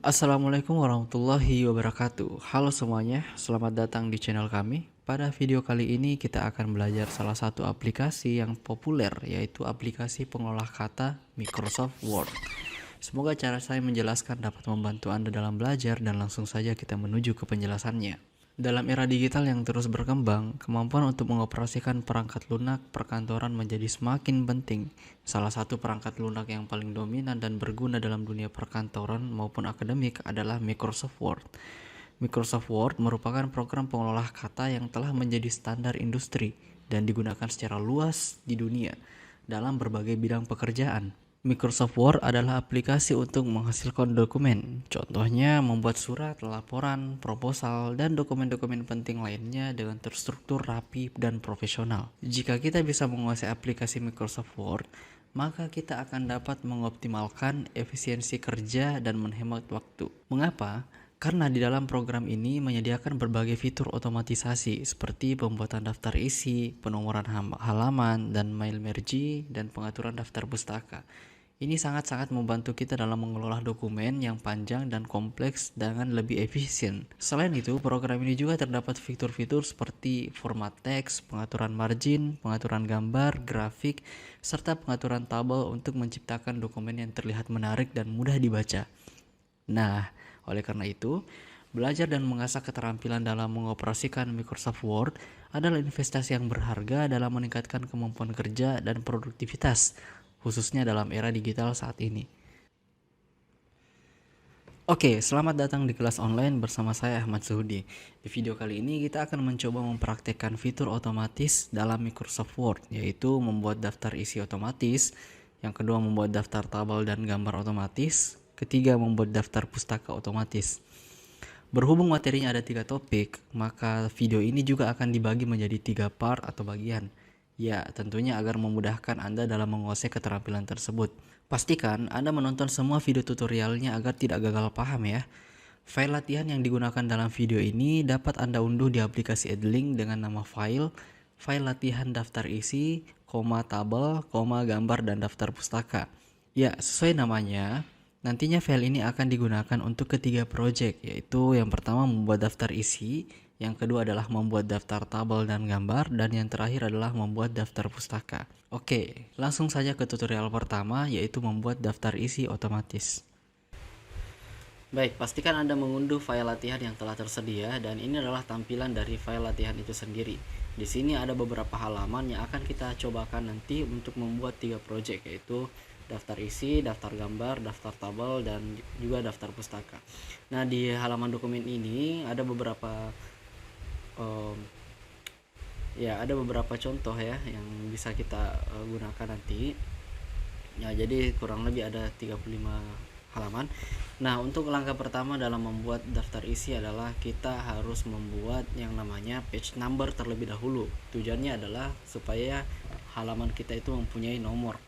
Assalamualaikum warahmatullahi wabarakatuh. Halo semuanya, selamat datang di channel kami. Pada video kali ini kita akan belajar salah satu aplikasi yang populer, yaitu aplikasi pengolah kata Microsoft Word. Semoga cara saya menjelaskan dapat membantu Anda dalam belajar, dan langsung saja kita menuju ke penjelasannya. Dalam era digital yang terus berkembang, kemampuan untuk mengoperasikan perangkat lunak perkantoran menjadi semakin penting. Salah satu perangkat lunak yang paling dominan dan berguna dalam dunia perkantoran maupun akademik adalah Microsoft Word. Microsoft Word merupakan program pengolah kata yang telah menjadi standar industri dan digunakan secara luas di dunia dalam berbagai bidang pekerjaan. Microsoft Word adalah aplikasi untuk menghasilkan dokumen. Contohnya membuat surat, laporan, proposal, dan dokumen-dokumen penting lainnya dengan terstruktur rapi dan profesional. Jika kita bisa menguasai aplikasi Microsoft Word, maka kita akan dapat mengoptimalkan efisiensi kerja dan menghemat waktu. Mengapa? Karena di dalam program ini menyediakan berbagai fitur otomatisasi seperti pembuatan daftar isi, penomoran halaman, dan mail merge, dan pengaturan daftar pustaka. Ini sangat-sangat membantu kita dalam mengelola dokumen yang panjang dan kompleks dengan lebih efisien. Selain itu, program ini juga terdapat fitur-fitur seperti format teks, pengaturan margin, pengaturan gambar, grafik, serta pengaturan tabel untuk menciptakan dokumen yang terlihat menarik dan mudah dibaca. Nah, oleh karena itu, belajar dan mengasah keterampilan dalam mengoperasikan Microsoft Word adalah investasi yang berharga dalam meningkatkan kemampuan kerja dan produktivitas, khususnya dalam era digital saat ini. Oke, selamat datang di kelas online bersama saya Ahmad Suhudi. Di video kali ini kita akan mencoba mempraktekkan fitur otomatis dalam Microsoft Word, yaitu membuat daftar isi otomatis, yang kedua membuat daftar tabel dan gambar otomatis, ketiga membuat daftar pustaka otomatis. Berhubung materinya ada 3 topik, maka video ini juga akan dibagi menjadi 3 part atau bagian. Ya, tentunya agar memudahkan Anda dalam menguasai keterampilan tersebut. Pastikan Anda menonton semua video tutorialnya agar tidak gagal paham ya. File latihan yang digunakan dalam video ini dapat Anda unduh di aplikasi Edlink dengan nama file latihan daftar isi, tabel, gambar, dan daftar pustaka. Ya, sesuai namanya, nantinya file ini akan digunakan untuk ketiga project, yaitu yang pertama membuat daftar isi, yang kedua adalah membuat daftar tabel dan gambar, dan yang terakhir adalah membuat daftar pustaka. Oke, langsung saja ke tutorial pertama, yaitu membuat daftar isi otomatis. Baik, pastikan Anda mengunduh file latihan yang telah tersedia, dan ini adalah tampilan dari file latihan itu sendiri. Di sini ada beberapa halaman yang akan kita cobakan nanti untuk membuat 3 project, yaitu daftar isi, daftar gambar, daftar tabel, dan juga daftar pustaka. Nah, di halaman dokumen ini ada beberapa contoh ya yang bisa kita gunakan nanti. Ya, jadi kurang lebih ada 35 halaman. Nah, untuk langkah pertama dalam membuat daftar isi adalah kita harus membuat yang namanya page number terlebih dahulu. Tujuannya adalah supaya halaman kita itu mempunyai nomor.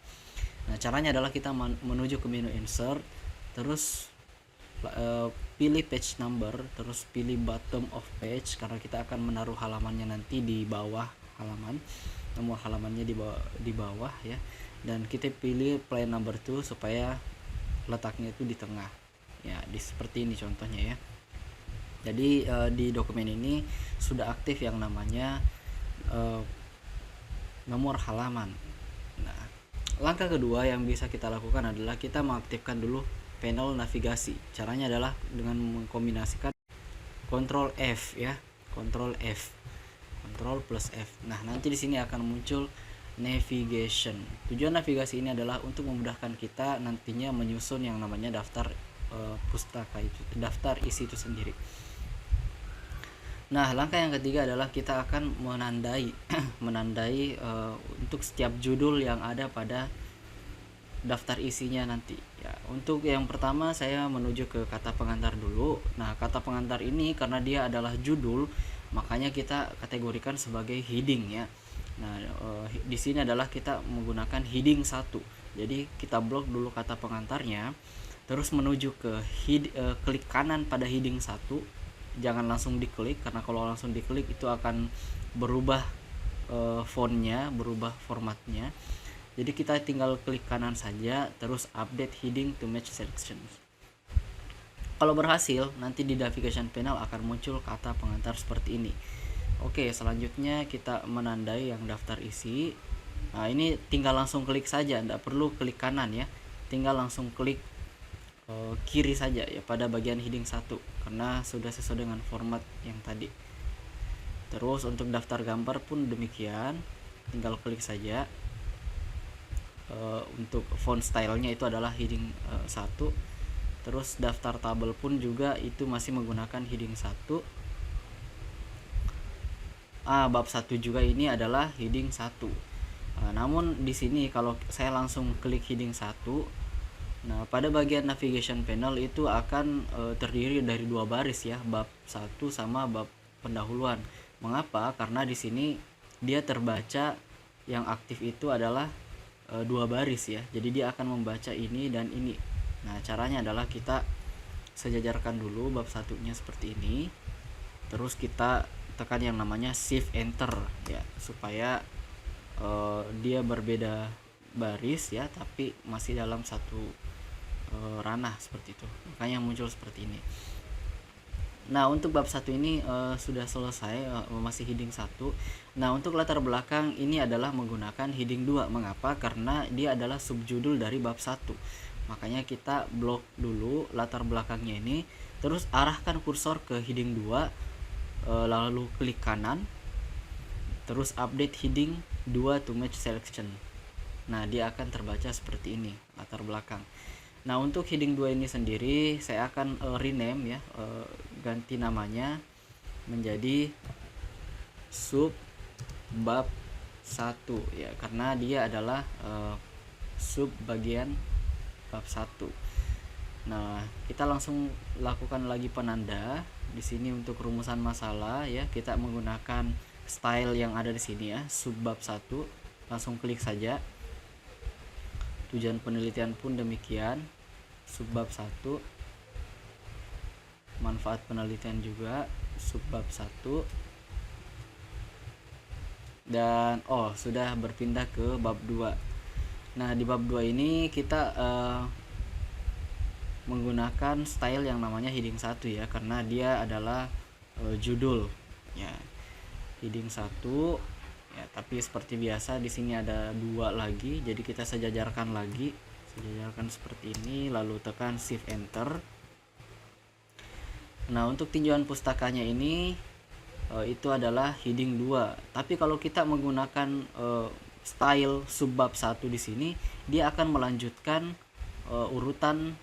Nah, caranya adalah kita menuju ke menu insert, terus pilih page number, terus pilih bottom of page karena kita akan menaruh halamannya nanti di bawah halaman, nomor halamannya di bawah ya. Dan kita pilih plain number 2 supaya letaknya itu di tengah. Ya, seperti ini contohnya ya. Jadi di dokumen ini sudah aktif yang namanya nomor halaman. Nah, langkah kedua yang bisa kita lakukan adalah kita mengaktifkan dulu panel navigasi. Caranya adalah dengan mengkombinasikan Ctrl F ya, Ctrl plus F. Nah, nanti di sini akan muncul navigation. Tujuan navigasi ini adalah untuk memudahkan kita nantinya menyusun yang namanya daftar pustaka itu, daftar isi itu sendiri. Nah, langkah yang ketiga adalah kita akan menandai untuk setiap judul yang ada pada daftar isinya nanti ya. Untuk yang pertama saya menuju ke kata pengantar dulu. Nah, kata pengantar ini karena dia adalah judul, makanya kita kategorikan sebagai heading ya. Nah, di sini adalah kita menggunakan heading 1. Jadi kita blok dulu kata pengantarnya, terus menuju ke klik kanan pada heading 1. Jangan langsung diklik, karena kalau langsung diklik itu akan berubah fontnya, berubah formatnya. Jadi kita tinggal klik kanan saja, terus update heading to match selections. Kalau berhasil, nanti di navigation panel akan muncul kata pengantar seperti ini. Oke, selanjutnya kita menandai yang daftar isi. Nah, ini tinggal langsung klik saja, tidak perlu klik kanan ya. Tinggal langsung klik kiri saja ya pada bagian heading 1 karena sudah sesuai dengan format yang tadi. Terus untuk daftar gambar pun demikian, tinggal klik saja. Untuk font stylenya itu adalah heading 1. Terus daftar tabel pun juga itu masih menggunakan heading 1. Bab 1 juga ini adalah heading 1. Namun di sini kalau saya langsung klik heading 1, nah pada bagian navigation panel itu akan terdiri dari 2 baris ya, bab 1 sama bab pendahuluan. Mengapa? Karena di sini dia terbaca yang aktif itu adalah 2 baris ya. Jadi dia akan membaca ini dan ini. Nah, caranya adalah kita sejajarkan dulu bab satunya seperti ini. Terus kita tekan yang namanya shift enter ya, supaya dia berbeda baris ya, tapi masih dalam satu ranah seperti itu. Makanya muncul seperti ini. Nah, untuk bab 1 ini sudah selesai, masih heading 1. Nah, untuk latar belakang ini adalah menggunakan heading 2. Mengapa? Karena dia adalah subjudul dari bab 1. Makanya kita blok dulu latar belakangnya ini, terus arahkan kursor ke heading 2, lalu klik kanan, terus update heading 2 to match selection. Nah, dia akan terbaca seperti ini latar belakang. Nah, untuk heading 2 ini sendiri saya akan rename ya, ganti namanya menjadi sub bab 1 ya, karena dia adalah sub bagian bab 1. Nah, kita langsung lakukan lagi penanda di sini untuk rumusan masalah ya. Kita menggunakan style yang ada di sini ya, sub bab 1. Langsung klik saja. Tujuan penelitian pun demikian, sub bab 1. Manfaat penelitian juga sub bab 1. Dan sudah berpindah ke bab 2. Nah, di bab 2 ini kita menggunakan style yang namanya heading 1 ya, karena dia adalah judul ya. Heading 1 ya, tapi seperti biasa di sini ada 2 lagi, jadi kita sejajarkan seperti ini, lalu tekan shift enter. Nah, untuk tinjauan pustakanya ini itu adalah heading 2. Tapi kalau kita menggunakan style subbab 1 di sini, dia akan melanjutkan urutan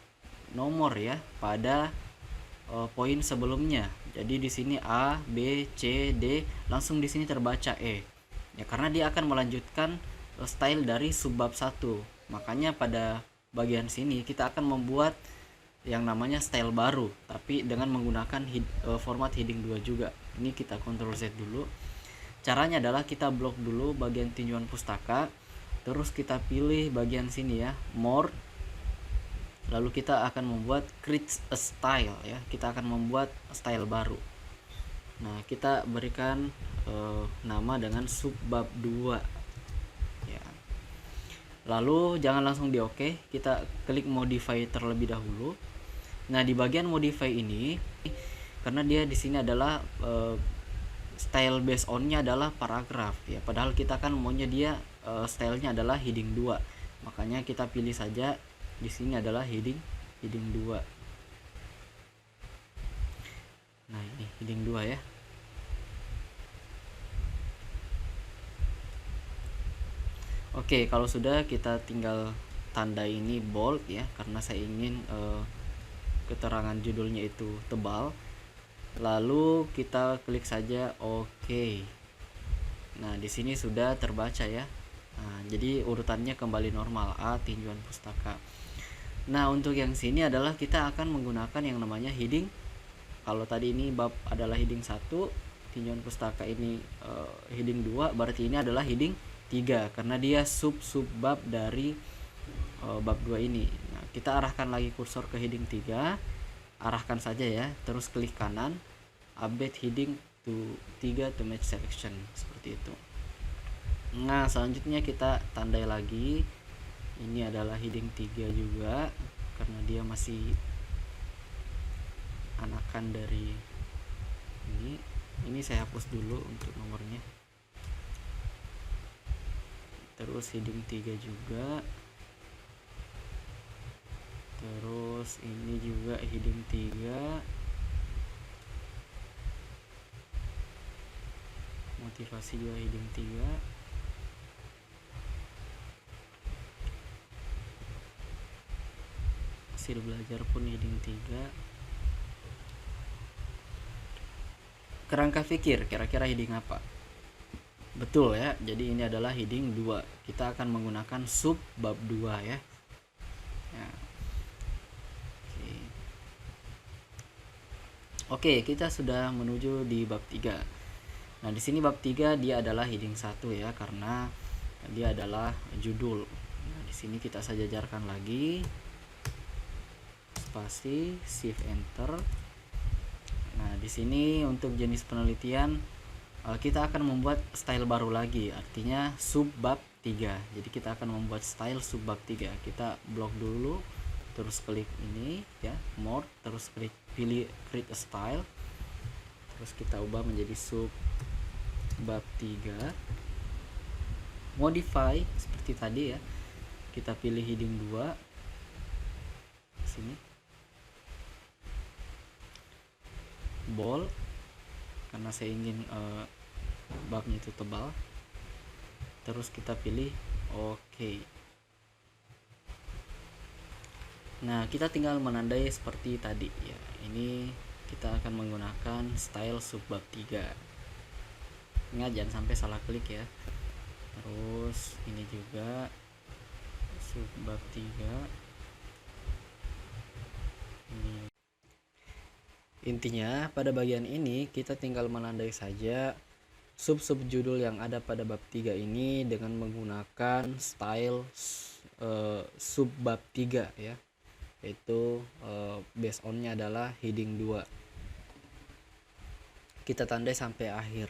nomor ya pada poin sebelumnya. Jadi di sini A, B, C, D, langsung di sini terbaca E. Ya, karena dia akan melanjutkan style dari subbab 1. Makanya pada bagian sini kita akan membuat yang namanya style baru, tapi dengan menggunakan format heading 2 juga. Ini kita Ctrl Z dulu. Caranya adalah kita blok dulu bagian tinjauan pustaka, terus kita pilih bagian sini ya, more. Lalu kita akan membuat create a style ya, kita akan membuat style baru. Nah, kita berikan nama dengan subbab 2 ya. Lalu jangan langsung di OK, kita klik modify terlebih dahulu. Nah, di bagian modify ini, karena dia di sini adalah style based on-nya adalah paragraf ya, padahal kita kan maunya dia stylenya adalah heading 2. Makanya kita pilih saja di sini adalah heading 2. Nah, ini heading 2 ya. Oke, kalau sudah, kita tinggal tanda ini bold ya, karena saya ingin keterangan judulnya itu tebal. Lalu kita klik saja OK. Nah, di sini sudah terbaca ya. Nah, jadi urutannya kembali normal, A tinjauan pustaka. Nah, untuk yang sini adalah kita akan menggunakan yang namanya heading. Kalau tadi ini bab adalah heading 1, tinjauan pustaka ini heading 2, berarti ini adalah heading 3 karena dia sub-bab dari bab 2 ini. Nah, kita arahkan lagi kursor ke heading 3. Arahkan saja ya, terus klik kanan, update heading to 3 to match selection, seperti itu. Nah, selanjutnya kita tandai lagi, ini adalah heading 3 juga karena dia masih anakan dari ini saya hapus dulu untuk nomornya. Terus heading 3 juga, terus ini juga heading 3, motivasi juga heading 3, hasil belajar pun heading 3, kerangka pikir kira-kira heading apa? Betul ya, jadi ini adalah heading 2. Kita akan menggunakan sub bab 2 ya. Oke, kita sudah menuju di bab 3. Nah, di sini bab 3 dia adalah heading 1 ya, karena dia adalah judul. Nah, di sini kita sejajarkan lagi. Spasi, shift enter. Nah, di sini untuk jenis penelitian kita akan membuat style baru lagi, artinya sub bab 3. Jadi kita akan membuat style sub bab 3. Kita blok dulu, terus klik ini ya, more, terus pilih create a style. Terus kita ubah menjadi sub bab 3. Modify seperti tadi ya. Kita pilih heading 2. Sini. Bold karena saya ingin babnya itu tebal. Terus kita pilih OK. Nah, kita tinggal menandai seperti tadi ya. Ini kita akan menggunakan style subbab 3. Ingat jangan sampai salah klik ya. Terus ini juga subbab 3. Ini. Intinya pada bagian ini kita tinggal menandai saja sub-sub judul yang ada pada bab 3 ini dengan menggunakan style subbab 3 ya, yaitu based on-nya adalah heading 2. Kita tandai sampai akhir.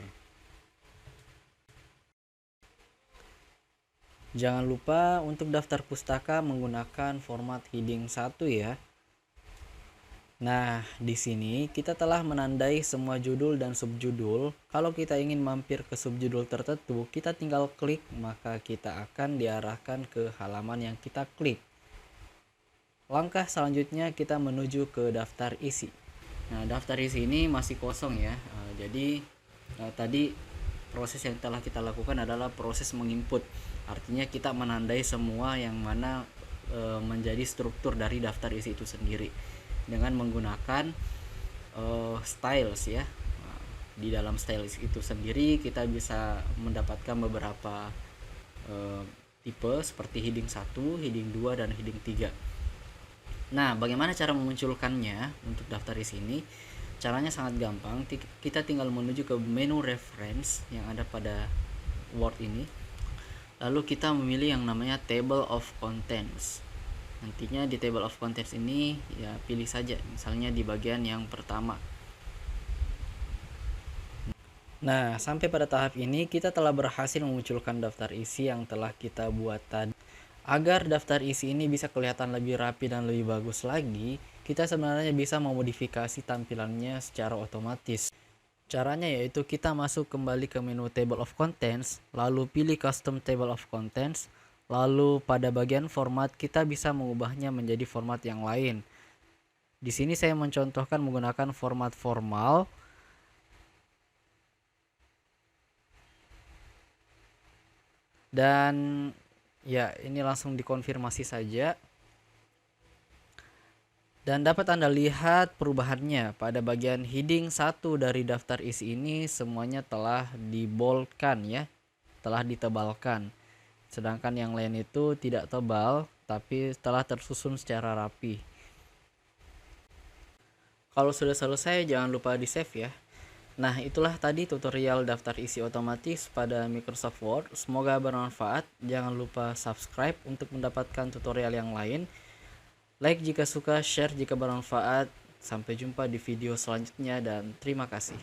Jangan lupa untuk daftar pustaka menggunakan format heading 1 ya. Nah, di sini kita telah menandai semua judul dan subjudul. Kalau kita ingin mampir ke subjudul tertentu, kita tinggal klik, maka kita akan diarahkan ke halaman yang kita klik. Langkah selanjutnya kita menuju ke daftar isi. Nah, daftar isi ini masih kosong ya. Jadi tadi proses yang telah kita lakukan adalah proses menginput. Artinya kita menandai semua yang mana menjadi struktur dari daftar isi itu sendiri dengan menggunakan styles ya. Di dalam styles itu sendiri kita bisa mendapatkan beberapa tipe seperti heading 1, heading 2, dan heading 3. Nah, bagaimana cara memunculkannya untuk daftar isi ini? Caranya sangat gampang. Kita tinggal menuju ke menu reference yang ada pada Word ini. Lalu kita memilih yang namanya table of contents. Nantinya di table of contents ini ya pilih saja misalnya di bagian yang pertama. Nah, sampai pada tahap ini kita telah berhasil memunculkan daftar isi yang telah kita buat tadi. Agar daftar isi ini bisa kelihatan lebih rapi dan lebih bagus lagi, kita sebenarnya bisa memodifikasi tampilannya secara otomatis. Caranya yaitu kita masuk kembali ke menu table of contents, lalu pilih custom table of contents. Lalu pada bagian format kita bisa mengubahnya menjadi format yang lain. Di sini saya mencontohkan menggunakan format formal. Dan ya, ini langsung dikonfirmasi saja. Dan dapat Anda lihat perubahannya pada bagian heading 1 dari daftar isi ini semuanya telah diboldkan ya, telah ditebalkan. Sedangkan yang lain itu tidak tebal, tapi telah tersusun secara rapi. Kalau sudah selesai, jangan lupa di save ya. Nah, itulah tadi tutorial daftar isi otomatis pada Microsoft Word. Semoga bermanfaat. Jangan lupa subscribe untuk mendapatkan tutorial yang lain. Like jika suka, share jika bermanfaat. Sampai jumpa di video selanjutnya dan terima kasih.